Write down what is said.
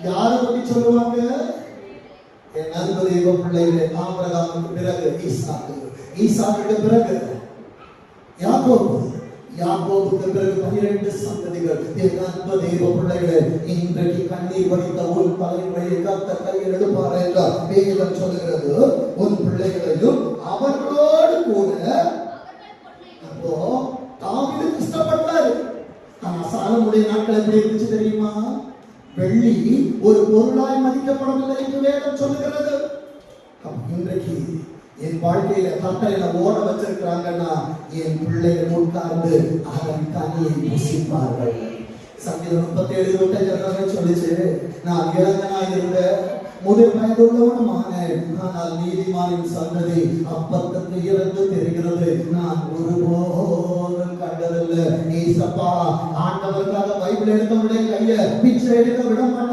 யாரை பத்தி சொல்லுவாங்க? என் அன்பு தெய்வ பிள்ளைகளே, ஆபிரகாமுக்கு பிறகு ஈசாக்கு, ஈசாக்குக்கு பிறகு யாக்கோபு, யாக்கோபுக்கு பிறகு 12 சந்ததிகள். என் அன்பு தெய்வ பிள்ளைகளே, இன்றைக்கு கண்ணீர் வடித்த உன் தலைமுறையை கர்த்தர் கையில் எடுப்பார் என்றால் வேதம் சொல்லுகிறது, உன் பிள்ளைகளையும் அவர்களோடு கூட. அப்போ தாவீது கஷ்டப்பட்டாரு. ஆனா சாலமோனுடைய நாட்கள் எப்படி இருந்துச்சு தெரியுமா? வெள்ளி ஒரு பொருளாய் மதிக்கப்படவில்லை என்று வேதம் சொல்லுகிறது. இன்றைக்கு என் வாழ்க்கையில கட்டளையில ஓட வச்சிருக்கிறாங்கன்னா என் பிள்ளைகள் உட்கார்ந்து அதன் கனியை புசிப்பார்கள். சங்கீதம் 37:25 சொல்லிச்சு, நான் இளைஞனா இருந்த முதிர் வயதுள்ளவனுமானேன், ஆனால் நீதிமானின் சந்ததி அப்பத்துக்கு இறந்து தெரிகிறது, நான் ஒருபோதும் கண்டதில்லை. ஏசப்பா, ஆண்டவருக்காக பைபிள் எடுத்தவருடைய கையை பிச்சை எடுக்க விட மாட்டார்.